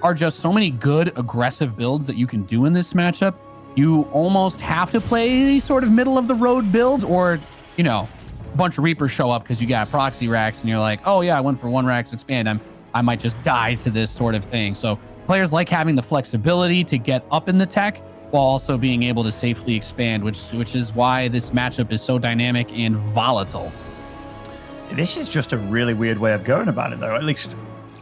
are just so many good aggressive builds that you can do in this matchup. You almost have to play these sort of middle of the road builds, or, you know, a bunch of Reapers show up because you got proxy racks and you're like, oh yeah, I went for 1 racks expand. I might just die to this sort of thing. So players like having the flexibility to get up in the tech while also being able to safely expand, which is why this matchup is so dynamic and volatile. This is just a really weird way of going about it, though. At least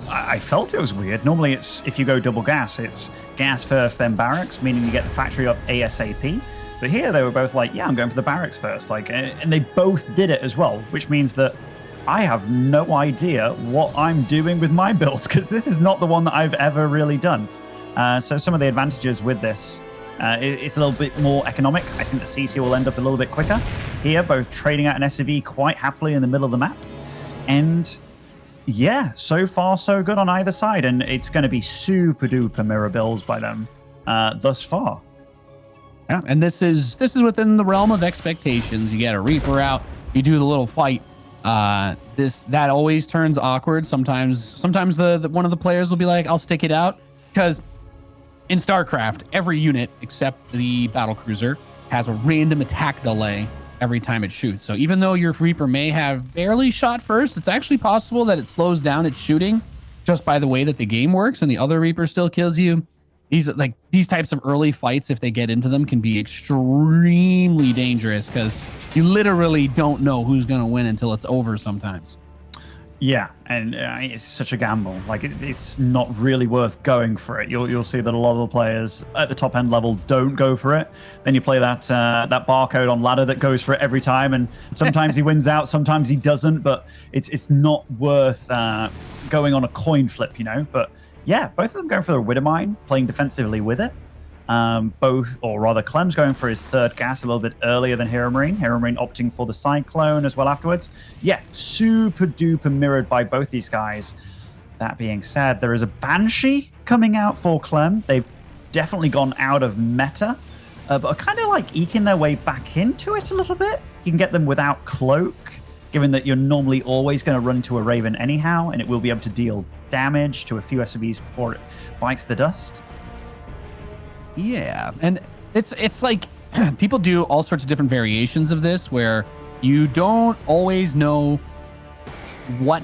I felt it was weird. Normally, it's if you go double gas, it's gas first, then barracks, meaning you get the factory up ASAP. But here, they were both like, yeah, I'm going for the barracks first. Like, and they both did it as well, which means that I have no idea what I'm doing with my builds, because this is not the one that I've ever really done. So some of the advantages with this, it's a little bit more economic. I think the CC will end up a little bit quicker. Here, both trading out an SCV quite happily in the middle of the map. And yeah, so far so good on either side. And it's going to be super duper mirror builds by them thus far. Yeah, and this is within the realm of expectations. You get a Reaper out, you do the little fight. That always turns awkward. Sometimes the one of the players will be like, I'll stick it out, because in StarCraft, every unit except the battlecruiser has a random attack delay every time it shoots. So even though your Reaper may have barely shot first, it's actually possible that it slows down its shooting just by the way that the game works, and the other Reaper still kills you. These types of early fights, if they get into them, can be extremely dangerous, because you literally don't know who's going to win until it's over sometimes. Yeah, and it's such a gamble. Like, it's not really worth going for it. You'll see that a lot of the players at the top end level don't go for it. Then you play that barcode on ladder that goes for it every time, and sometimes he wins out, sometimes he doesn't. But it's not worth going on a coin flip, you know. But yeah, both of them going for the Widowmine, playing defensively with it. Both, or rather, Clem's going for his 3rd gas a little bit earlier than HeRoMaRinE. HeRoMaRinE opting for the Cyclone as well afterwards. Yeah, super duper mirrored by both these guys. That being said, there is a Banshee coming out for Clem. They've definitely gone out of meta, but are kind of like eking their way back into it a little bit. You can get them without Cloak, given that you're normally always going to run into a Raven anyhow, and it will be able to deal damage to a few SCVs before it bites the dust. Yeah, and it's like people do all sorts of different variations of this where you don't always know what.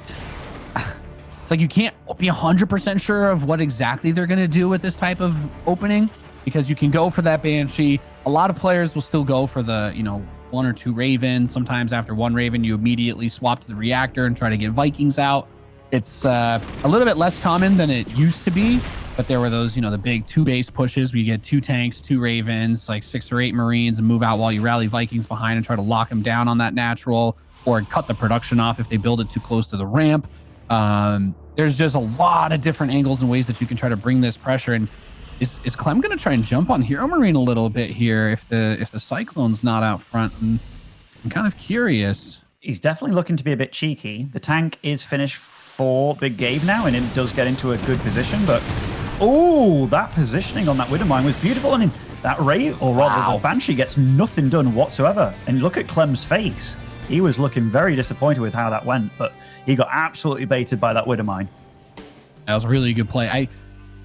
It's like you can't be 100% sure of what exactly they're going to do with this type of opening, because you can go for that Banshee. A lot of players will still go for the, 1 or 2 Ravens. Sometimes after 1 Raven, you immediately swap to the reactor and try to get Vikings out. It's a little bit less common than it used to be. But there were those, the big 2 base pushes where you get 2 tanks, 2 Ravens, like 6 or 8 Marines, and move out while you rally Vikings behind and try to lock them down on that natural, or cut the production off if they build it too close to the ramp. There's just a lot of different angles and ways that you can try to bring this pressure. And is Clem going to try and jump on HeRoMaRinE a little bit here if the Cyclone's not out front? And I'm kind of curious. He's definitely looking to be a bit cheeky. The tank is finished for Big Gabe now, and it does get into a good position, but oh, that positioning on that Widowmine was beautiful. And that Rave, or rather the Banshee, gets nothing done whatsoever. And look at Clem's face. He was looking very disappointed with how that went, but he got absolutely baited by that Widowmine. That was a really good play.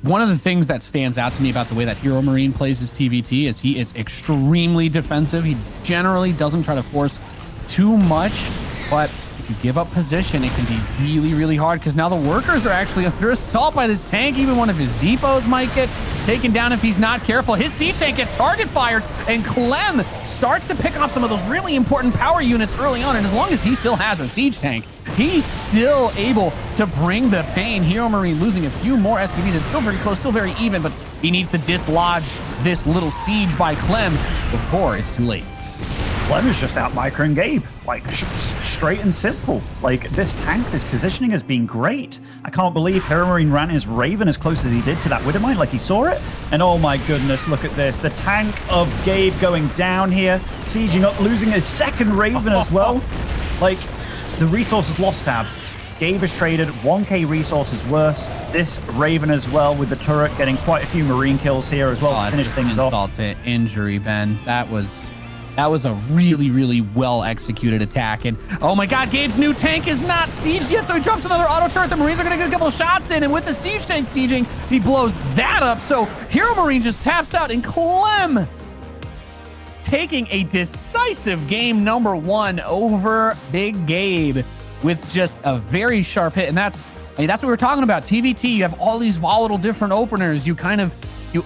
One of the things that stands out to me about the way that HeRoMaRinE plays his TVT is he is extremely defensive. He generally doesn't try to force too much, but if you give up position, it can be really, really hard, because now the workers are actually under assault by this tank. Even one of his depots might get taken down if he's not careful. His siege tank gets target fired, and Clem starts to pick off some of those really important power units early on. And as long as he still has a siege tank, he's still able to bring the pain. HeRoMaRinE losing a few more SCVs. It's still very close, still very even, but he needs to dislodge this little siege by Clem before it's too late. Clem is just out microing Gabe, like straight and simple. Like, this tank, this positioning has been great. I can't believe HeRoMaRinE ran his Raven as close as he did to that Widowmine, like he saw it. And oh my goodness, look at this. The tank of Gabe going down here, sieging up, losing his 2nd Raven as well. Like, the resources lost tab. Gabe has traded 1k resources worse. This Raven as well, with the turret getting quite a few Marine kills here as well to finish things off. Insult to injury, Ben. That was That was a really, really well executed attack. And oh my God, Gabe's new tank is not sieged yet. So he drops another auto turret. The Marines are going to get a couple of shots in. And with the siege tank sieging, he blows that up. So HeRoMaRinE just taps out, and Clem taking a decisive game number 1 over Big Gabe with just a very sharp hit. And that's what we were talking about. TVT, you have all these volatile different openers. You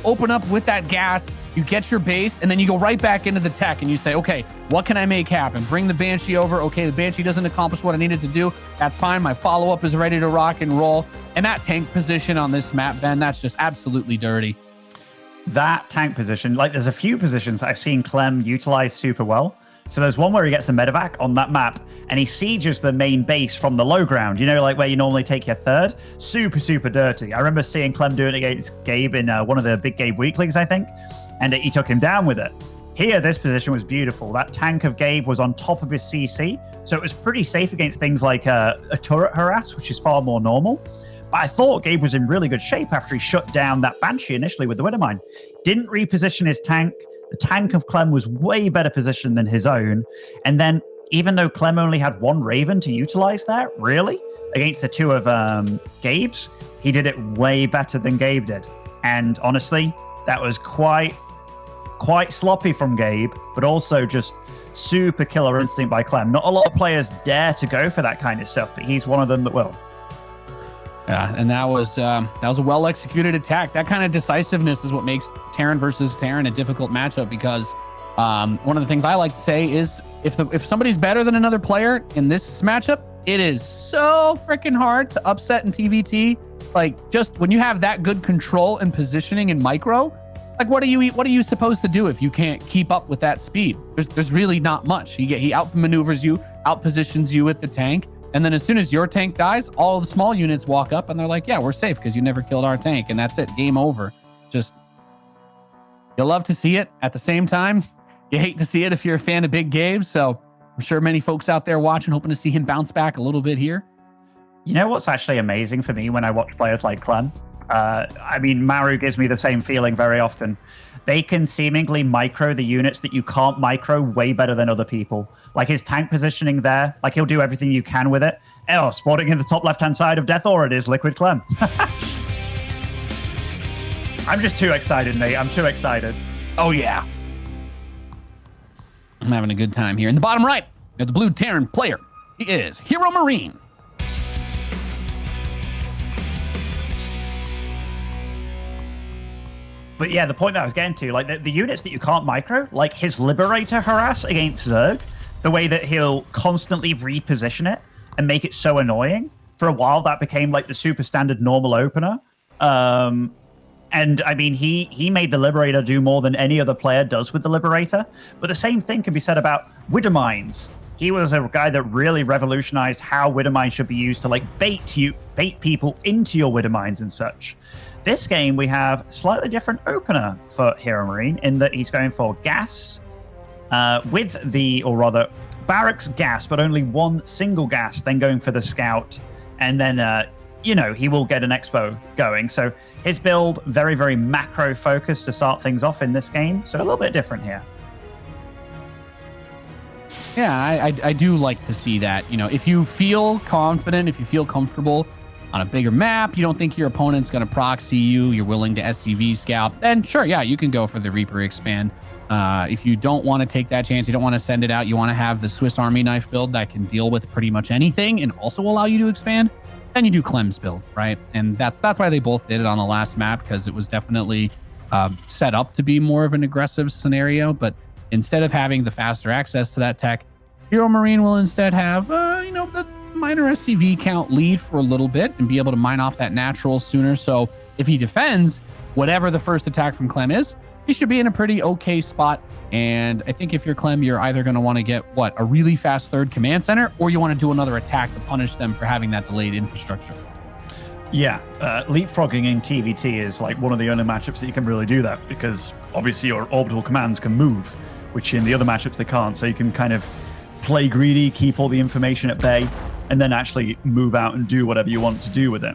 open up with that gas, you get your base, and then you go right back into the tech and you say, okay, what can I make happen? Bring the Banshee over. Okay, the Banshee doesn't accomplish what I needed to do. That's fine. My follow-up is ready to rock and roll. And that tank position on this map, Ben, that's just absolutely dirty. That tank position, like there's a few positions that I've seen Clem utilize super well. So there's one where he gets a medevac on that map and he sieges the main base from the low ground, you know, like where you normally take your third. Super, super dirty. I remember seeing Clem do it against Gabe in one of the Big Gabe weeklings, I think, and he took him down with it. Here, this position was beautiful. That tank of Gabe was on top of his CC, so it was pretty safe against things like a turret harass, which is far more normal. But I thought Gabe was in really good shape after he shut down that Banshee initially with the Widowmine. Didn't reposition his tank. The tank of Clem was way better positioned than his own. And then, even though Clem only had 1 Raven to utilize that, really, against the 2 of Gabe's, he did it way better than Gabe did. And honestly, that was quite sloppy from Gabe, but also just super killer instinct by Clem. Not a lot of players dare to go for that kind of stuff, but he's one of them that will. Yeah, and that was a well-executed attack. That kind of decisiveness is what makes Terran versus Terran a difficult matchup, because one of the things I like to say is if somebody's better than another player in this matchup, it is so freaking hard to upset in TVT. Like, just when you have that good control and positioning in micro, like what are you supposed to do if you can't keep up with that speed? There's really not much. He outmaneuvers you, outpositions you with the tank. And then as soon as your tank dies, all of the small units walk up and they're like, yeah, we're safe because you never killed our tank. And that's it. Game over. Just, you'll love to see it. At the same time, you hate to see it if you're a fan of Big Gabe. So I'm sure many folks out there watching, hoping to see him bounce back a little bit here. You know what's actually amazing for me when I watch players like Clem? I mean, Maru gives me the same feeling very often. They can seemingly micro the units that you can't micro way better than other people. Like his tank positioning there, like he'll do everything you can with it. Oh, spotting in the top left-hand side of Death Aura, it is Liquid Clem. I'm just too excited, Nate. I'm too excited. Oh, yeah. I'm having a good time here. In the bottom right, we have the blue Terran player. He is HeRoMaRinE. But yeah, the point that I was getting to, like the units that you can't micro, like his Liberator harass against Zerg, the way that he'll constantly reposition it and make it so annoying. For a while, that became like the super standard normal opener. And I mean, he made the Liberator do more than any other player does with the Liberator. But the same thing can be said about Widowmines. He was a guy that really revolutionized how Widowmine should be used to like bait people into your Widowmines and such. This game, we have slightly different opener for HeRoMaRinE in that he's going for gas or rather barracks gas, but only 1 single gas, then going for the scout. And then, he will get an expo going. So his build, very, very macro focused to start things off in this game. So a little bit different here. Yeah, I do like to see that. You know, if you feel confident, if you feel comfortable on a bigger map, you don't think your opponent's going to proxy you, you're willing to SCV scout, then sure, yeah, you can go for the Reaper expand. If you don't want to take that chance, you don't want to send it out, you want to have the Swiss Army knife build that can deal with pretty much anything and also allow you to expand, then you do Clem's build, right? And that's why they both did it on the last map, because it was definitely set up to be more of an aggressive scenario. But instead of having the faster access to that tech, HeRoMaRinE will instead have, the minor SCV count lead for a little bit and be able to mine off that natural sooner. So if he defends whatever the first attack from Clem is, he should be in a pretty okay spot. And I think if you're Clem, you're either going to want to get a really fast third command center, or you want to do another attack to punish them for having that delayed infrastructure. Yeah, leapfrogging in TVT is like one of the only matchups that you can really do that, because obviously your orbital commands can move, which in the other matchups they can't. So you can kind of play greedy, keep all the information at bay, and then actually move out and do whatever you want to do with it.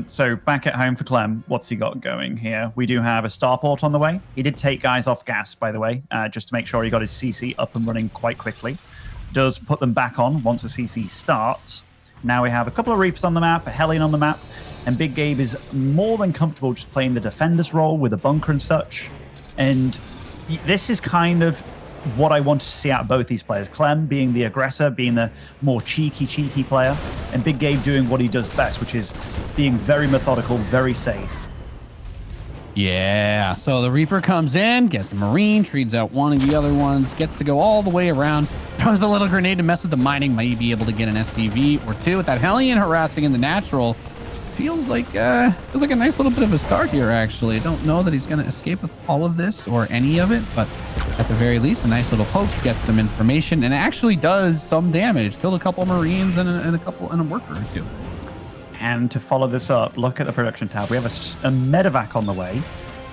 So back at home for Clem, what's he got going here? We do have a starport on the way. He did take guys off gas, by the way, just to make sure he got his CC up and running quite quickly. Does put them back on once the CC starts. Now we have a couple of Reapers on the map, a Hellion on the map, and Big Gabe is more than comfortable just playing the defender's role with a bunker and such. And this is kind of what I wanted to see out of both these players. Clem being the aggressor, being the more cheeky player, and Big Gabe doing what he does best, which is being very methodical, very safe. Yeah, so the Reaper comes in, gets a Marine, trades out one of the other ones, gets to go all the way around, throws the little grenade to mess with the mining, might be able to get an SCV or two. With that Hellion harassing in the natural, feels like a nice little bit of a start here, actually. I don't know that he's going to escape with all of this or any of it, but at the very least, a nice little poke, gets some information, and actually does some damage. Killed a couple of Marines and a worker or two. And to follow this up, look at the production tab. We have a medevac on the way.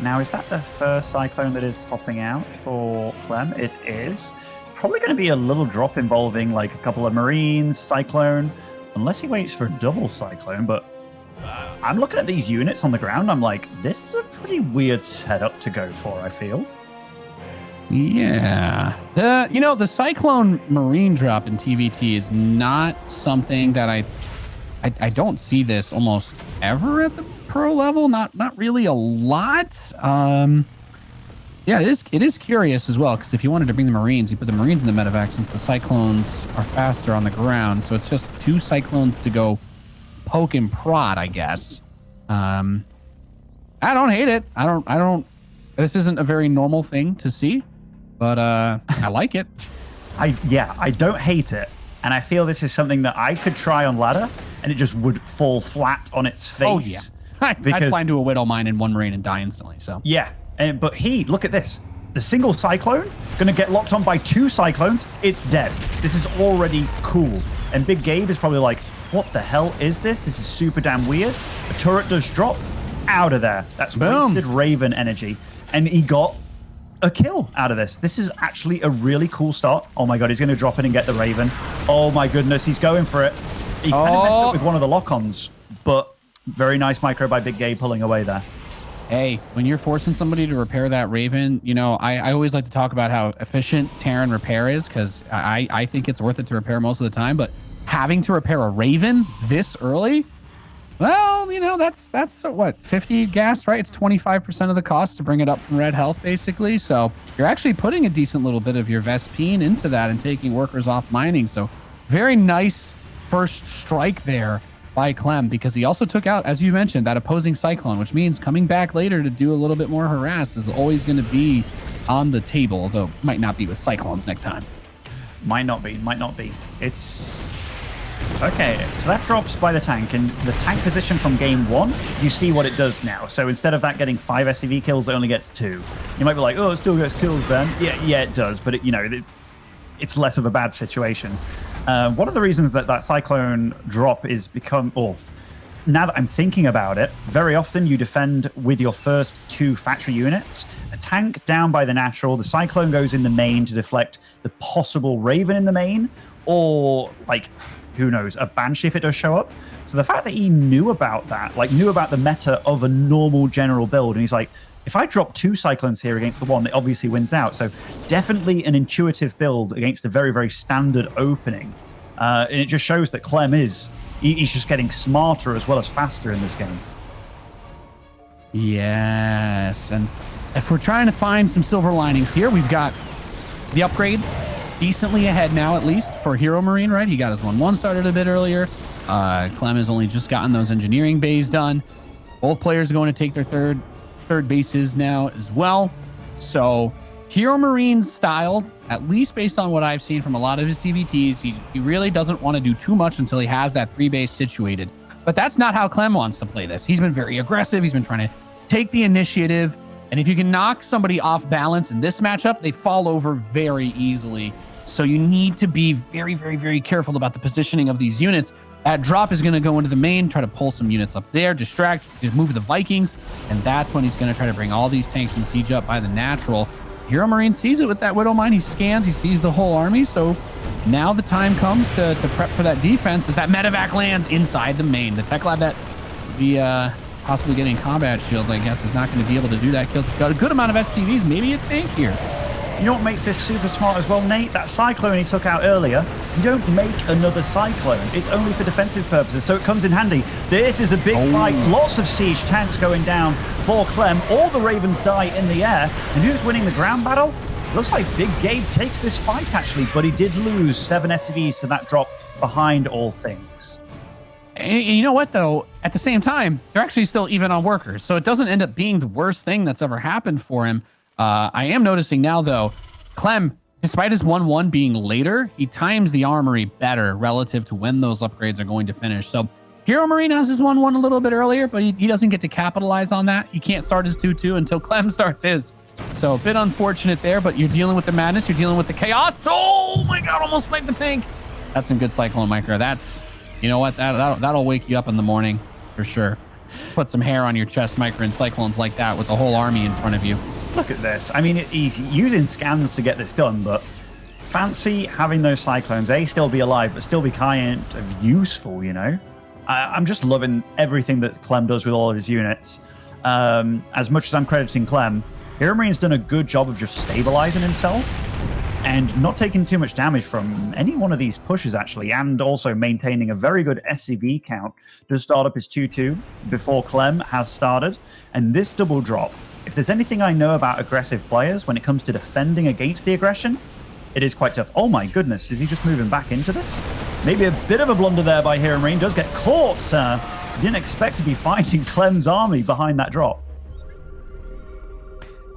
Now, is that the first Cyclone that is popping out for Clem? It is. It's probably going to be a little drop involving like a couple of Marines, Cyclone, unless he waits for a double Cyclone. But I'm looking at these units on the ground. I'm like, this is a pretty weird setup to go for, I feel. Yeah. The Cyclone Marine drop in TVT is not something that I don't see this almost ever at the pro level. Not really a lot. Yeah, it is curious as well, because if you wanted to bring the Marines, you put the Marines in the medevac since the Cyclones are faster on the ground. So it's just 2 Cyclones to go poke and prod, I guess. I don't hate it. I don't. This isn't a very normal thing to see, but I like it. I don't hate it. And I feel this is something that I could try on ladder, and it just would fall flat on its face. Oh, yeah. I'd fly into a Widow Mine in 1 Marine and die instantly, so. Yeah, but look at this. The single Cyclone, going to get locked on by 2 Cyclones. It's dead. This is already cool. And Big Gabe is probably like, what the hell is this? This is super damn weird. The turret does drop. Out of there. That's wasted Raven energy. And he got a kill out of this. This is actually a really cool start. Oh my god, he's going to drop in and get the Raven. Oh my goodness, he's going for it. He kind of messed up with one of the lock-ons, but very nice micro by Big Gabe pulling away there. Hey, when you're forcing somebody to repair that Raven, I always like to talk about how efficient Terran repair is, because I think it's worth it to repair most of the time, but having to repair a Raven this early, well, that's what, 50 gas, right? It's 25% of the cost to bring it up from red health, basically. So you're actually putting a decent little bit of your Vespine into that and taking workers off mining. So very nice first strike there by Clem, because he also took out, as you mentioned, that opposing Cyclone, which means coming back later to do a little bit more harass is always going to be on the table, though might not be with Cyclones next time. Might not be. It's... Okay, so that drops by the tank, and the tank position from game 1, you see what it does now. So instead of that getting 5 SCV kills, it only gets 2. You might be like, oh, it still gets kills, Ben. Yeah, it does, but it's less of a bad situation. One of the reasons that Cyclone drop is now that I'm thinking about it, very often you defend with your first 2 factory units, a tank down by the natural, the Cyclone goes in the main to deflect the possible Raven in the main, or like, who knows, a Banshee if it does show up. So the fact that he knew about that, knew about the meta of a normal general build, and he's like, if I drop 2 Cyclones here against the one, it obviously wins out. So definitely an intuitive build against a very, very standard opening. And it just shows that Clem he's just getting smarter as well as faster in this game. Yes, and if we're trying to find some silver linings here, we've got the upgrades decently ahead now, at least for HeRoMaRinE, right? He got his 1-1 started a bit earlier. Clem has only just gotten those engineering bays done. Both players are going to take their third bases now as well. So HeRoMaRinE's style, at least based on what I've seen from a lot of his TVTs, he really doesn't want to do too much until he has that 3 base situated. But that's not how Clem wants to play this. He's been very aggressive. He's been trying to take the initiative. And if you can knock somebody off balance in this matchup, they fall over very easily. So you need to be very, very, very careful about the positioning of these units. That drop is going to go into the main, try to pull some units up there, distract, move the Vikings, and that's when he's going to try to bring all these tanks and siege up by the natural. HeRoMaRinE sees it with that Widow Mine. He scans, he sees the whole army, so now the time comes to prep for that defense as that medevac lands inside the main. The tech lab that via possibly getting combat shields, I guess, is not going to be able to do that. Kills got a good amount of SCVs, maybe a tank here. You know what makes this super smart as well, Nate? That Cyclone he took out earlier, you don't make another Cyclone. It's only for defensive purposes, so it comes in handy. This is a big fight. Lots of siege tanks going down for Clem. All the Ravens die in the air. And who's winning the ground battle? Looks like Big Gabe takes this fight, actually, but he did lose 7 SCVs to that drop behind all things. And you know what, though? At the same time, they're actually still even on workers, so it doesn't end up being the worst thing that's ever happened for him. I am noticing now, though, Clem, despite his 1-1 being later, he times the armory better relative to when those upgrades are going to finish. So HeRoMaRinE has his 1-1 a little bit earlier, but he doesn't get to capitalize on that. He can't start his 2-2 until Clem starts his. So a bit unfortunate there, but you're dealing with the madness. You're dealing with the chaos. Oh, my God, almost sniped the tank. That's some good Cyclone Micro. That's, you know what, that'll wake you up in the morning for sure. Put some hair on your chest, Micro, and Cyclones like that with the whole army in front of you. Look at this. I mean, he's using scans to get this done, but fancy having those Cyclones, still be alive, but still be kind of useful, you know? I'm just loving everything that Clem does with all of his units. As much as I'm crediting Clem, HeRoMaRiNE's done a good job of just stabilizing himself and not taking too much damage from any one of these pushes, actually, and also maintaining a very good SCV count to start up his 2-2 before Clem has started. And this double drop, if there's anything I know about aggressive players when it comes to defending against the aggression, it is quite tough. Oh my goodness, is he just moving back into this? Maybe a bit of a blunder there by HeRoMaRiNE. Does get caught. Didn't expect to be fighting Clem's army behind that drop.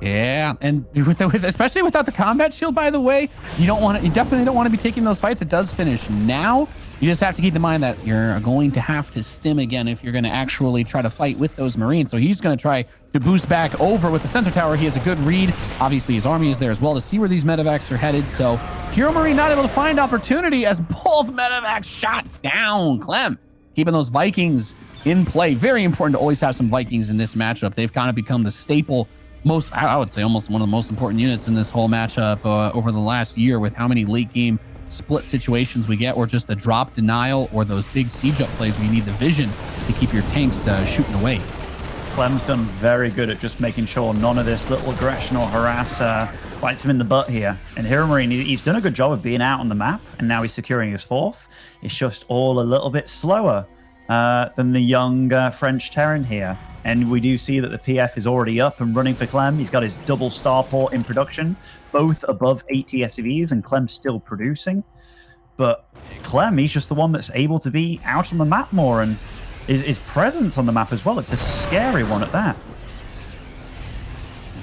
Yeah, and especially without the combat shield, by the way, you definitely don't want to be taking those fights. It does finish now. You just have to keep in mind that you're going to have to stim again if you're going to actually try to fight with those Marines. So he's going to try to boost back over with the Sensor Tower. He has a good read. Obviously, his army is there as well to see where these medevacs are headed. So HeRoMaRiNE not able to find opportunity as both medevacs shot down. Clem keeping those Vikings in play. Very important to always have some Vikings in this matchup. They've kind of become the staple, I would say almost one of the most important units in this whole matchup over the last year, with how many late game split situations we get, or just the drop denial, or those big siege up plays where you need the vision to keep your tanks shooting away. Clem's done very good at just making sure none of this little aggression or harass bites him in the butt here. And HeRoMaRiNE, he's done a good job of being out on the map, and now he's securing his 4th. It's just all a little bit slower than the young French Terran here. And we do see that the PF is already up and running for Clem. He's got his double starport in production, both above 80 SCVs, and Clem's still producing. But Clem, he's just the one that's able to be out on the map more, and his presence on the map as well. It's a scary one at that.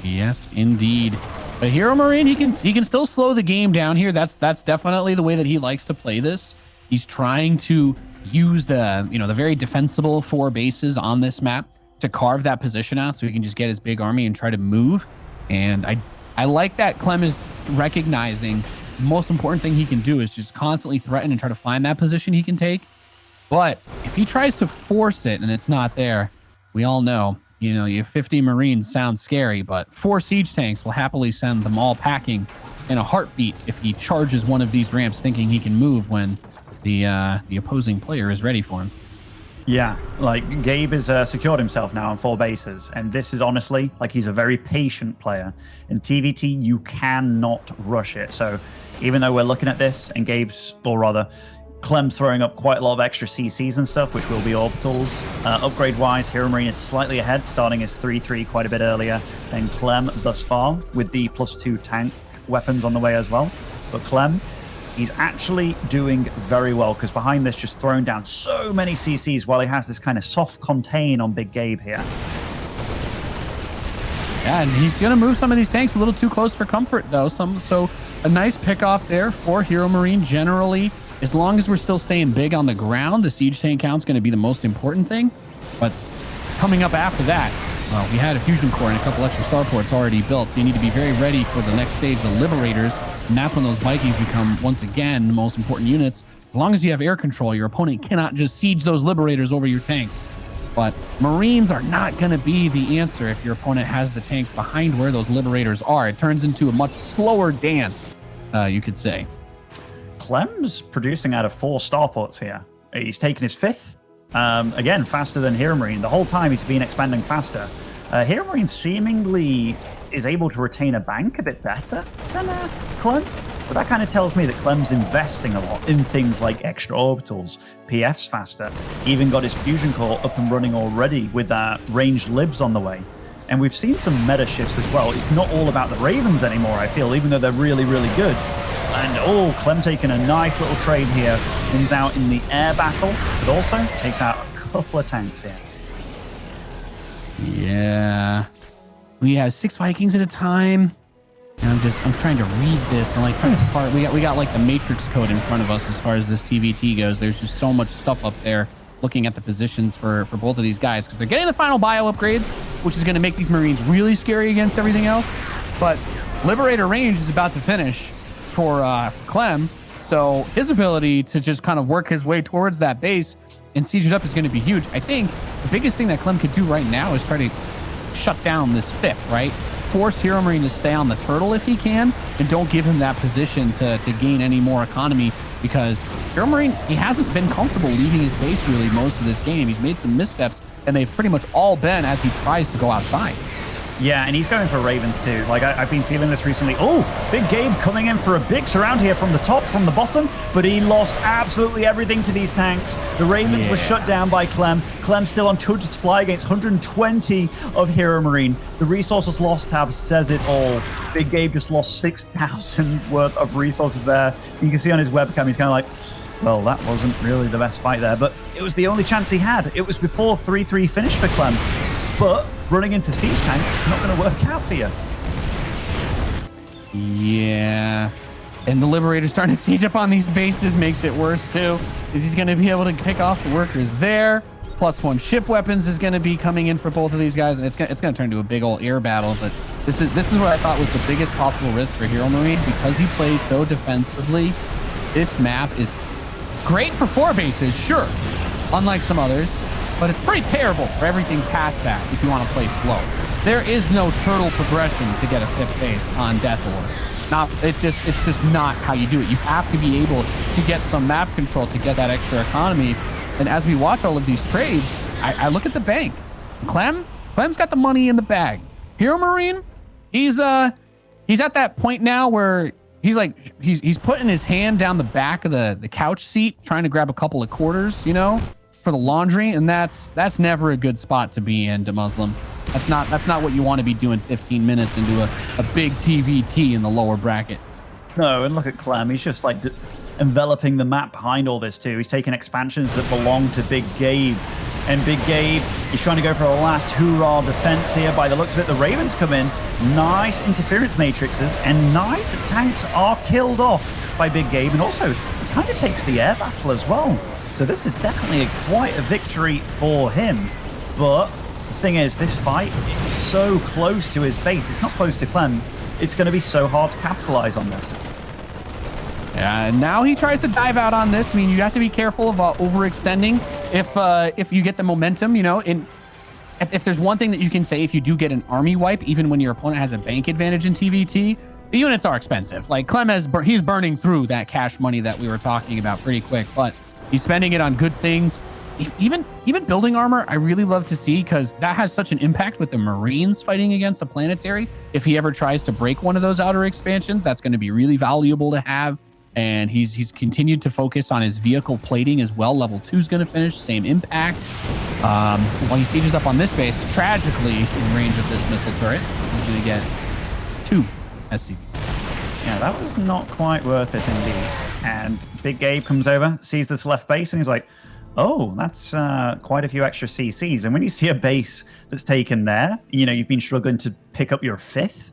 Yes, indeed. But HeRoMaRiNE, he can still slow the game down here. That's definitely the way that he likes to play this. He's trying to use the very defensible 4 bases on this map to carve that position out so he can just get his big army and try to move. And I like that Clem is recognizing the most important thing he can do is just constantly threaten and try to find that position he can take. But if he tries to force it and it's not there, we all know, you have 50 Marines sounds scary, but 4 siege tanks will happily send them all packing in a heartbeat if he charges one of these ramps thinking he can move when the opposing player is ready for him. Yeah, like Gabe has secured himself now on 4 bases, and this is honestly, like, he's a very patient player. In TVT, you cannot rush it. So even though we're looking at this, and Clem's throwing up quite a lot of extra CCs and stuff, which will be orbitals. Upgrade-wise, HeRoMaRiNE is slightly ahead, starting his 3-3 quite a bit earlier than Clem thus far, with the +2 tank weapons on the way as well. But Clem, he's actually doing very well, because behind this, just throwing down so many CCs while he has this kind of soft contain on Big Gabe here. Yeah, and he's going to move some of these tanks a little too close for comfort, though. So a nice pick off there for HeRoMaRiNE. Generally, as long as we're still staying big on the ground, the siege tank count's going to be the most important thing. But coming up after that, well, we had a fusion core and a couple extra starports already built, so you need to be very ready for the next stage, the Liberators, and that's when those Vikings become, once again, the most important units. As long as you have air control, your opponent cannot just siege those Liberators over your tanks. But Marines are not going to be the answer if your opponent has the tanks behind where those Liberators are. It turns into a much slower dance, you could say. Clem's producing out of 4 starports here. He's taken his 5th, Again, faster than HeRoMaRinE. The whole time he's been expanding faster. HeRoMaRinE seemingly is able to retain a bank a bit better than Clem. But that kind of tells me that Clem's investing a lot in things like extra orbitals, PF's faster, even got his fusion core up and running already with ranged libs on the way. And we've seen some meta shifts as well. It's not all about the Ravens anymore, I feel, even though they're really, really good. And oh, Clem taking a nice little trade here, wins out in the air battle, but also takes out a couple of tanks here. Yeah. We have 6 Vikings at a time. And I'm trying to read this and like trying to part. We got like the matrix code in front of us as far as this TVT goes. There's just so much stuff up there looking at the positions for both of these guys because they're getting the final bio upgrades, which is going to make these Marines really scary against everything else. But Liberator range is about to finish for Clem. So his ability to just kind of work his way towards that base and siege it up is going to be huge. I think the biggest thing that Clem could do right now is try to shut down this 5th, right? Force HeRoMaRinE to stay on the turtle if he can, and don't give him that position to gain any more economy because HeRoMaRinE, he hasn't been comfortable leaving his base really most of this game. He's made some missteps, and they've pretty much all been as he tries to go outside. Yeah, and he's going for Ravens too. Like, I've been feeling this recently. Oh, Big Gabe coming in for a big surround here from the top, from the bottom, but he lost absolutely everything to these tanks. The Ravens were shut down by Clem. Clem still on total supply against 120 of HeRoMaRinE. The resources lost tab says it all. Big Gabe just lost 6,000 worth of resources there. You can see on his webcam, he's kind of like, well, that wasn't really the best fight there, but it was the only chance he had. It was before 3-3 finish for Clem. But running into siege tanks, it's not going to work out for you. Yeah. And the Liberator starting to siege up on these bases makes it worse too. Is he's going to be able to pick off the workers there? +1 ship weapons is going to be coming in for both of these guys. And it's going to turn into a big old air battle. But this is what I thought was the biggest possible risk for HeRoMaRinE because he plays so defensively. This map is great for 4 bases, sure, unlike some others. But it's pretty terrible for everything past that if you want to play slow. There is no turtle progression to get a 5th base on Death Orb. It's just not how you do it. You have to be able to get some map control to get that extra economy. And as we watch all of these trades, I look at the bank. Clem's got the money in the bag. HeRoMaRinE, he's at that point now where he's putting his hand down the back of the couch seat, trying to grab a couple of quarters, you know, for the laundry, and that's never a good spot to be in, Muslim. That's not what you want to be doing 15 minutes into a big TVT in the lower bracket. No, and look at Clem. He's just like enveloping the map behind all this too. He's taking expansions that belong to Big Gabe. And Big Gabe, he's trying to go for a last hoorah defense here. By the looks of it, the Ravens come in. Nice interference matrices, and nice tanks are killed off by Big Gabe. And also, he kind of takes the air battle as well. So this is definitely quite a victory for him. But the thing is, this fight, it's so close to his base. It's not close to Clem. It's going to be so hard to capitalize on this. Yeah, and now he tries to dive out on this. I mean, you have to be careful of overextending if you get the momentum, you know. If there's one thing that you can say, if you do get an army wipe, even when your opponent has a bank advantage in TVT, the units are expensive. Like Clem he's burning through that cash money that we were talking about pretty quick, but he's spending it on good things. Even building armor, I really love to see because that has such an impact with the Marines fighting against a planetary. If he ever tries to break one of those outer expansions, that's going to be really valuable to have. And he's continued to focus on his vehicle plating as well. Level 2 is going to finish, same impact. While he sieges up on this base, tragically in range of this missile turret, he's going to get 2 SCVs. Yeah, that was not quite worth it indeed. And Big Gabe comes over, sees this left base, and he's like, oh, that's quite a few extra CCs. And when you see a base that's taken there, you know, you've been struggling to pick up your 5th,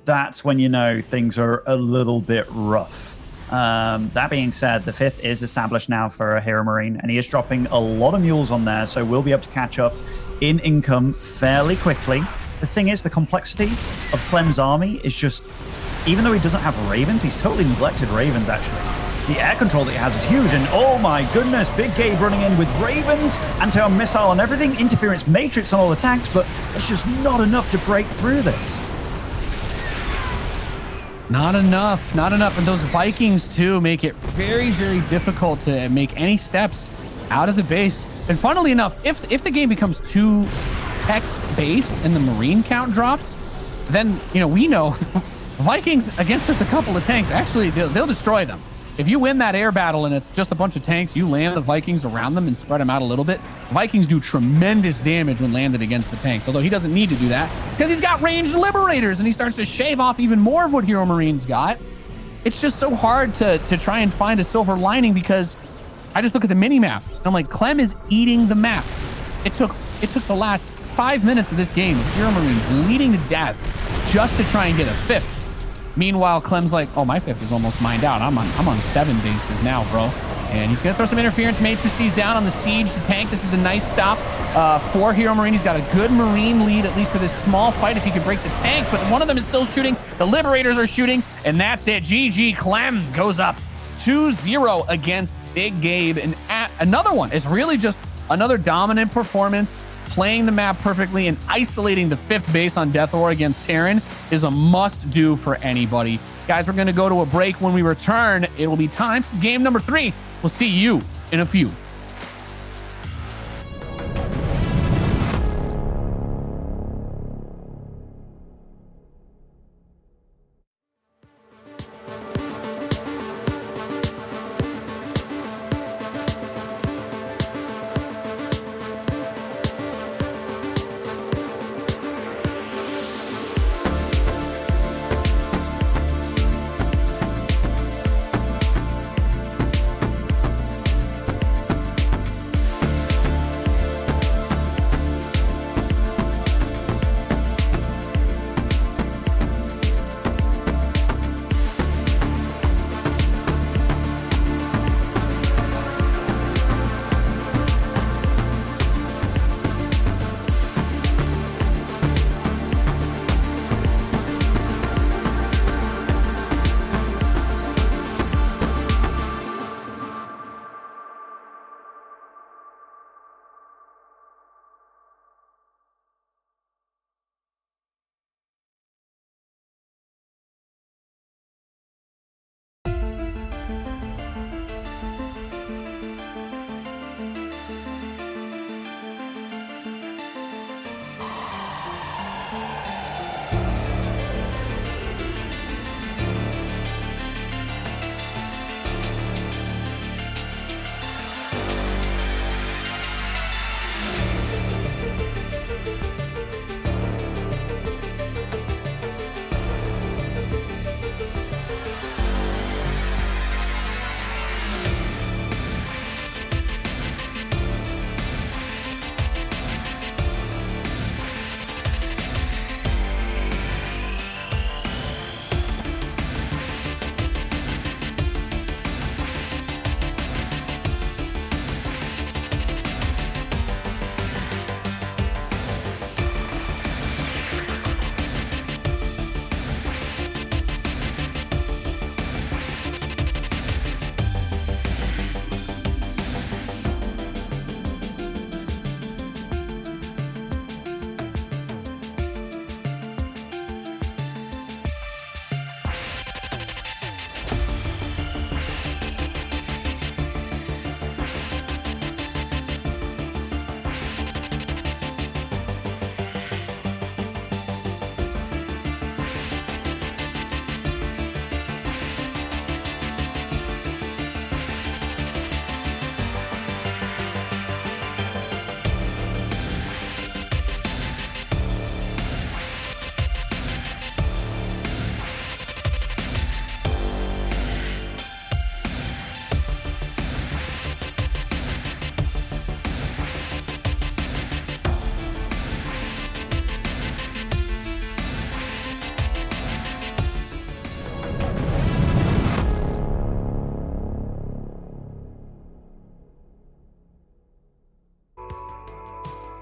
that's when you know things are a little bit rough. That being said, the 5th is established now for HeRoMaRinE, and he is dropping a lot of mules on there, so we'll be able to catch up in income fairly quickly. The thing is, the complexity of Clem's army is just, even though he doesn't have Ravens, he's totally neglected Ravens, actually. The air control that he has is huge, and oh my goodness, Big Gabe running in with Ravens, anti-armor missile and everything, interference matrix on all the tanks, but it's just not enough to break through this. Not enough. And those Vikings, too, make it very, very difficult to make any steps out of the base. And funnily enough, if the game becomes too tech-based and the Marine count drops, then, you know, we know Vikings against just a couple of tanks, actually, they'll destroy them. If you win that air battle and it's just a bunch of tanks, you land the Vikings around them and spread them out a little bit. Vikings do tremendous damage when landed against the tanks, although he doesn't need to do that because he's got ranged liberators and he starts to shave off even more of what HeRoMaRiNE's got. It's just so hard to try and find a silver lining because I just look at the mini map and I'm like, Clem is eating the map. It took the last 5 minutes of this game of HeRoMaRiNE bleeding to death just to try and get a 5th. Meanwhile, Clem's like, oh, my 5th is almost mined out. I'm on 7 bases now, bro. And he's gonna throw some interference. Matrix down on the siege to tank. This is a nice stop for HeRoMaRiNE. He's got a good Marine lead, at least for this small fight, if he could break the tanks. But one of them is still shooting. The Liberators are shooting, and that's it. GG. Clem goes up 2-0 against Big Gabe. And another one is really just another dominant performance. Playing the map perfectly and isolating the 5th base on Death Ore against Terran is a must-do for anybody. Guys, we're going to go to a break. When we return, it will be time for game number 3. We'll see you in a few.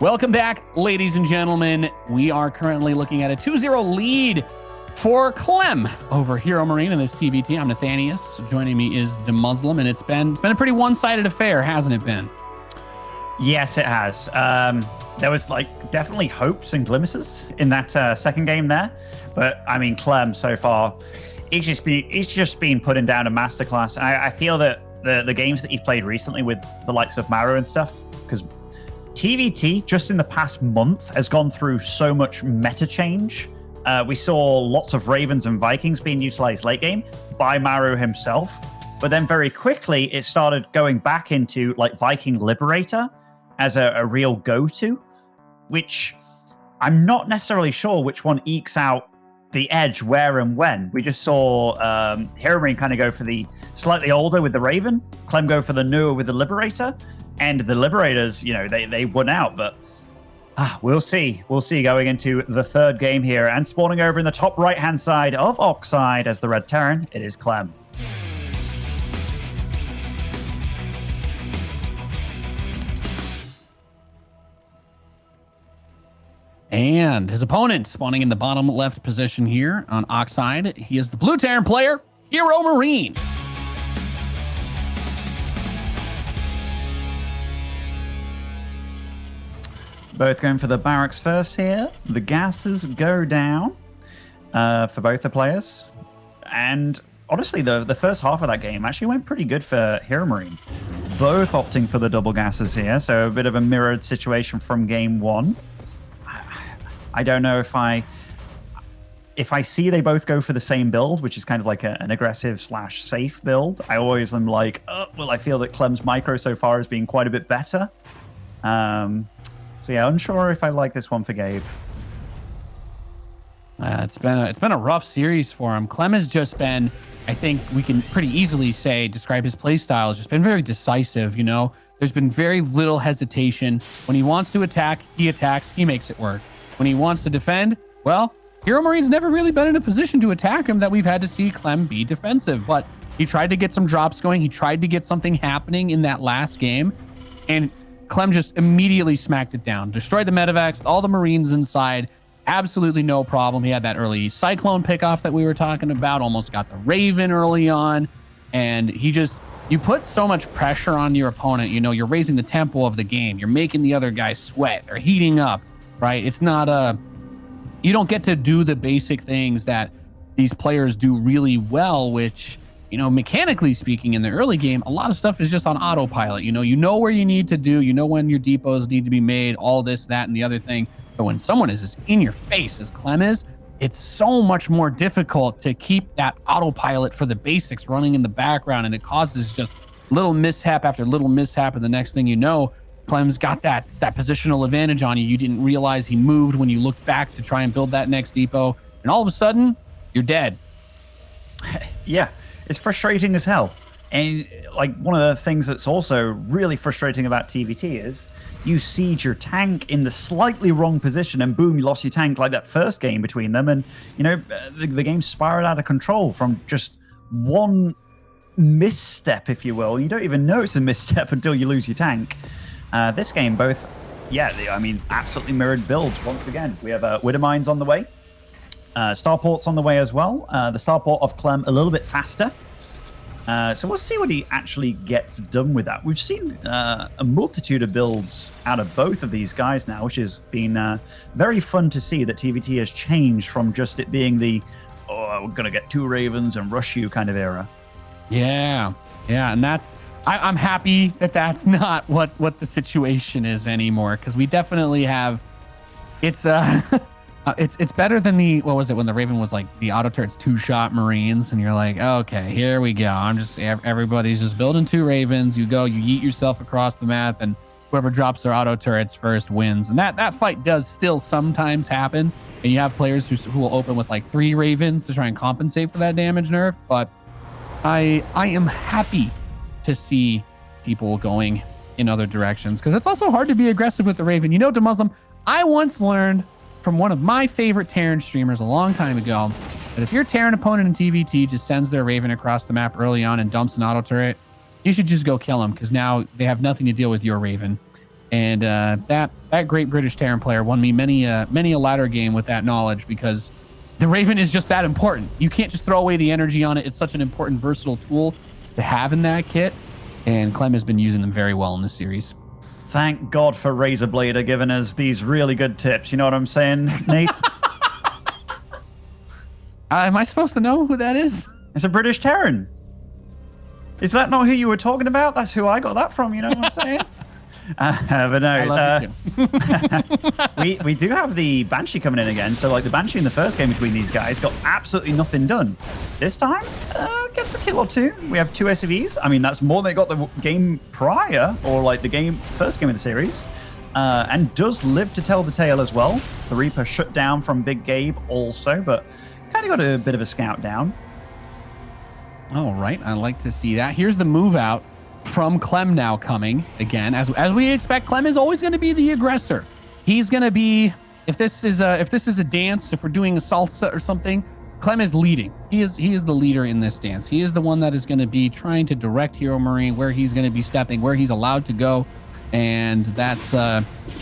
Welcome back, ladies and gentlemen. We are currently looking at a 2-0 lead for Clem over HeRoMaRiNE in this TVT. I'm Nathanius. Joining me is the Muslim, and it's been a pretty one-sided affair, hasn't it been? Yes, it has. There was definitely hopes and glimpses in that second game there, but I mean, Clem so far, he's just been putting down a masterclass. I feel that the games that you've played recently with the likes of Maru and stuff, because TVT just in the past month has gone through so much meta change. We saw lots of Ravens and Vikings being utilized late game by Maru himself, but then very quickly it started going back into like Viking Liberator as a real go-to, which I'm not necessarily sure which one ekes out the edge where and when. We just saw HeRoMaRinE kind of go for the slightly older with the Raven, Clem go for the newer with the Liberator, and the Liberators, you know, they won out, but we'll see. We'll see going into the third game here, and spawning over in the top right-hand side of Oxide as the Red Terran, it is Clem. And his opponent spawning in the bottom left position here on Oxide. He is the blue Terran player, HeRoMaRinE. Both going for the barracks first here. The gases go down for both the players. And honestly, the first half of that game actually went pretty good for HeRoMaRinE. Both opting for the double gases here, so a bit of a mirrored situation from game one. I don't know if I see they both go for the same build, which is kind of like an aggressive / safe build. I always am like, oh, well, I feel that Clem's micro so far has been quite a bit better. So yeah, unsure if I like this one for Gabe. It's been a rough series for him. Clem has just been, I think we can pretty easily describe his play style has just been very decisive. You know, there's been very little hesitation. When he wants to attack, he attacks. He makes it work. When he wants to defend, well, HeRoMaRinE's never really been in a position to attack him that we've had to see Clem be defensive. But he tried to get some drops going. He tried to get something happening in that last game, and Clem just immediately smacked it down, destroyed the medevacs, all the Marines inside. Absolutely no problem. He had that early Cyclone pickoff that we were talking about, almost got the Raven early on. And you put so much pressure on your opponent. You know, you're raising the tempo of the game. You're making the other guys sweat. They're heating up, right? It's not you don't get to do the basic things that these players do really well, which, you know, mechanically speaking in the early game, a lot of stuff is just on autopilot. You know where you need to do, you know when your depots need to be made, all this, that, and the other thing. But when someone is as in your face as Clem is, it's so much more difficult to keep that autopilot for the basics running in the background, and it causes just little mishap after little mishap, and the next thing you know, Clem's got that positional advantage on you. You didn't realize he moved when you looked back to try and build that next depot, and all of a sudden, you're dead. Yeah, it's frustrating as hell. And like one of the things that's also really frustrating about TVT is you siege your tank in the slightly wrong position, and boom, you lost your tank like that first game between them. And, you know, the game spiraled out of control from just one misstep, if you will. You don't even know it's a misstep until you lose your tank. This game, both, absolutely mirrored builds once again. We have Widow Mines on the way. Starport's on the way as well. The Starport of Clem a little bit faster. So we'll see what he actually gets done with that. We've seen a multitude of builds out of both of these guys now, which has been very fun to see that TVT has changed from just it being the, oh, we're going to get 2 Ravens and rush you kind of era. Yeah, and I'm happy that that's not what the situation is anymore, because we definitely have, it's better than what was it when the Raven was like the auto turrets 2-shot Marines, and you're like, okay, here we go. Everybody's just building 2 Ravens. You go, you yeet yourself across the map, and whoever drops their auto turrets first wins. And that fight does still sometimes happen, and you have players who will open with like 3 Ravens to try and compensate for that damage nerf. But I am happy to see people going in other directions, because it's also hard to be aggressive with the Raven. You know, DeMuslim, I once learned from one of my favorite Terran streamers a long time ago that if your Terran opponent in TVT just sends their Raven across the map early on and dumps an auto turret, you should just go kill them, because now they have nothing to deal with your Raven. And that great British Terran player won me many a ladder game with that knowledge, because the Raven is just that important. You can't just throw away the energy on it. It's such an important versatile tool to have in that kit, and Clem has been using them very well in this series. Thank God for Razorblader giving us these really good tips. You know what I'm saying, Nate? Am I supposed to know who that is? It's a British Terran. Is that not who you were talking about? That's who I got that from, you know what I'm saying? But no, I love you too. we do have the Banshee coming in again. So like the Banshee in the first game between these guys got absolutely nothing done. This time, gets a kill or two. We have 2 SCVs. I mean, that's more than they got the game prior, or like the first game of the series. And does live to tell the tale as well. The Reaper shut down from Big Gabe also, but kind of got a bit of a scout down. All right, I like to see that. Here's the move out from Clem now coming again. As we expect, Clem is always going to be the aggressor. He's going to be, if this is a dance, if we're doing a salsa or something, Clem is leading. He is the leader in this dance. He is the one that is going to be trying to direct HeRoMaRinE, where he's going to be stepping, where he's allowed to go. And that's